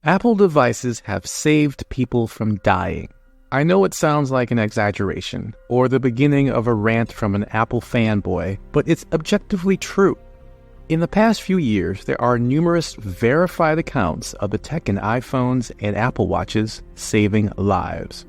Apple devices have saved people from dying. I know it sounds like an exaggeration, or the beginning of a rant from an Apple fanboy, but it's objectively true. In the past few years, there are numerous verified accounts of the tech in iPhones and Apple Watches saving lives.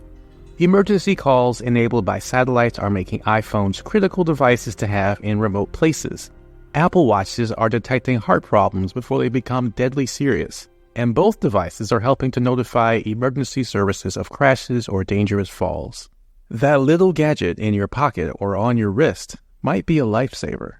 Emergency calls enabled by satellites are making iPhones critical devices to have in remote places. Apple Watches are detecting heart problems before they become deadly serious. And both devices are helping to notify emergency services of crashes or dangerous falls. That little gadget in your pocket or on your wrist might be a lifesaver.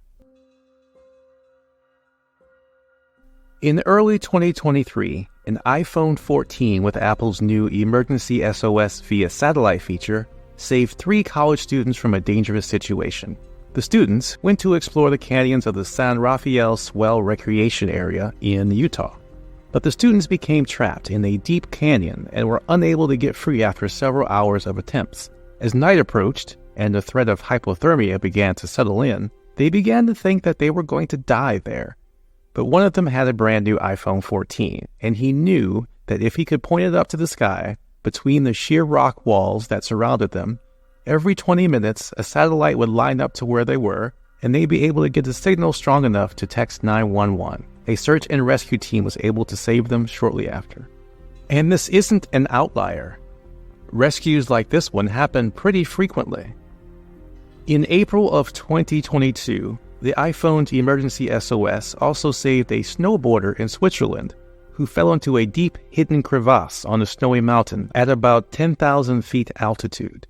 In early 2023, an iPhone 14 with Apple's new Emergency SOS via satellite feature saved 3 college students from a dangerous situation. The students went to explore the canyons of the San Rafael Swell Recreation Area in Utah. But the students became trapped in a deep canyon and were unable to get free after several hours of attempts. As night approached and the threat of hypothermia began to settle in, they began to think that they were going to die there. But one of them had a brand new iPhone 14, and he knew that if he could point it up to the sky, between the sheer rock walls that surrounded them, every 20 minutes a satellite would line up to where they were, and they'd be able to get the signal strong enough to text 911. A search and rescue team was able to save them shortly after. And this isn't an outlier. Rescues like this one happen pretty frequently. In April of 2022, the iPhone's Emergency SOS also saved a snowboarder in Switzerland who fell into a deep hidden crevasse on a snowy mountain at about 10,000 feet altitude.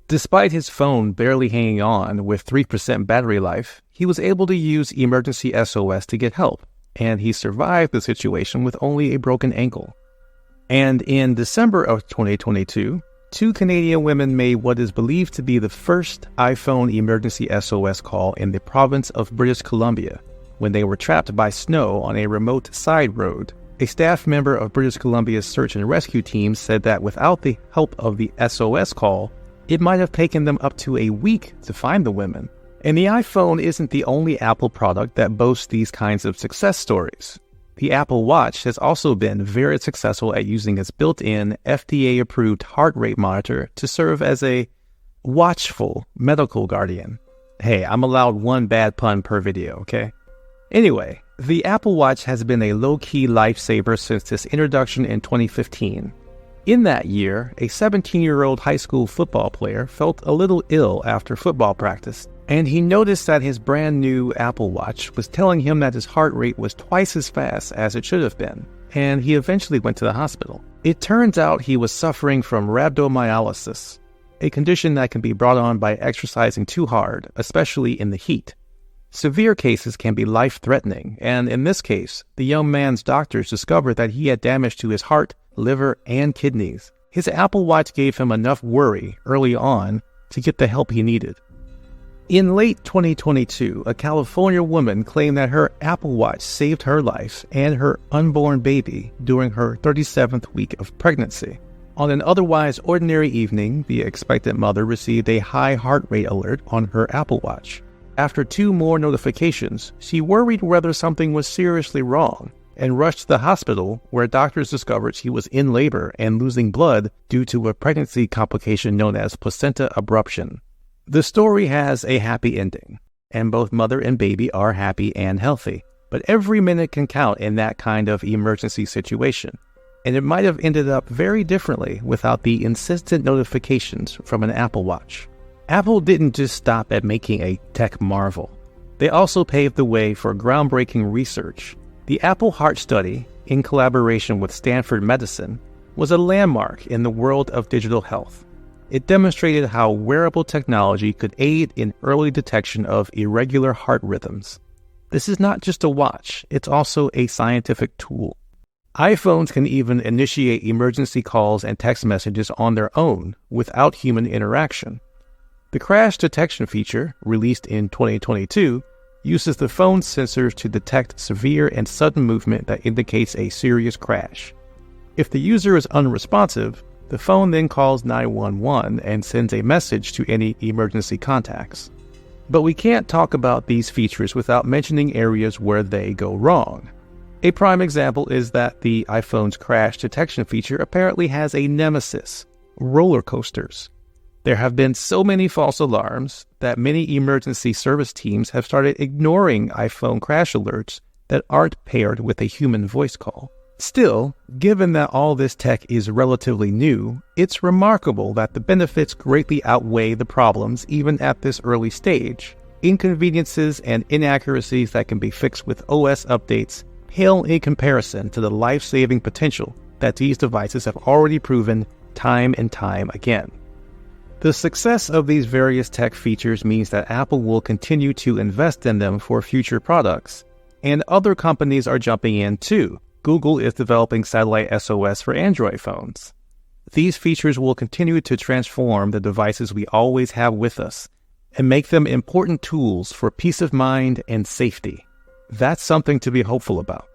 Despite his phone barely hanging on with 3% battery life, he was able to use Emergency SOS to get help, and he survived the situation with only a broken ankle. And in December of 2022, 2 Canadian women made what is believed to be the first iPhone Emergency SOS call in the province of British Columbia, when they were trapped by snow on a remote side road. A staff member of British Columbia's search and rescue team said that without the help of the SOS call, it might have taken them up to a week to find the women. And the iPhone isn't the only Apple product that boasts these kinds of success stories. The Apple Watch has also been very successful at using its built-in FDA-approved heart rate monitor to serve as a watchful medical guardian. Hey, I'm allowed one bad pun per video, okay? Anyway, the Apple Watch has been a low-key lifesaver since its introduction in 2015. In that year, a 17-year-old high school football player felt a little ill after football practice, and he noticed that his brand new Apple Watch was telling him that his heart rate was twice as fast as it should have been, and he eventually went to the hospital. It turns out he was suffering from rhabdomyolysis, a condition that can be brought on by exercising too hard, especially in the heat. Severe cases can be life-threatening, and in this case, the young man's doctors discovered that he had damage to his heart, liver, and kidneys. His Apple Watch gave him enough worry early on to get the help he needed. In late 2022, a California woman claimed that her Apple Watch saved her life and her unborn baby during her 37th week of pregnancy. On an otherwise ordinary evening, the expectant mother received a high heart rate alert on her Apple Watch. After 2 more notifications, she worried whether something was seriously wrong and rushed to the hospital, where doctors discovered she was in labor and losing blood due to a pregnancy complication known as placenta abruption. The story has a happy ending, and both mother and baby are happy and healthy, but every minute can count in that kind of emergency situation, and it might have ended up very differently without the insistent notifications from an Apple Watch. Apple didn't just stop at making a tech marvel. They also paved the way for groundbreaking research. The Apple Heart Study, in collaboration with Stanford Medicine, was a landmark in the world of digital health. It demonstrated how wearable technology could aid in early detection of irregular heart rhythms. This is not just a watch, it's also a scientific tool. iPhones can even initiate emergency calls and text messages on their own without human interaction. The crash detection feature, released in 2022, uses the phone's sensors to detect severe and sudden movement that indicates a serious crash. If the user is unresponsive, the phone then calls 911 and sends a message to any emergency contacts. But we can't talk about these features without mentioning areas where they go wrong. A prime example is that the iPhone's crash detection feature apparently has a nemesis: roller coasters. There have been so many false alarms that many emergency service teams have started ignoring iPhone crash alerts that aren't paired with a human voice call. Still, given that all this tech is relatively new, it's remarkable that the benefits greatly outweigh the problems even at this early stage. Inconveniences and inaccuracies that can be fixed with OS updates pale in comparison to the life-saving potential that these devices have already proven time and time again. The success of these various tech features means that Apple will continue to invest in them for future products, and other companies are jumping in too. Google is developing satellite SOS for Android phones. These features will continue to transform the devices we always have with us and make them important tools for peace of mind and safety. That's something to be hopeful about.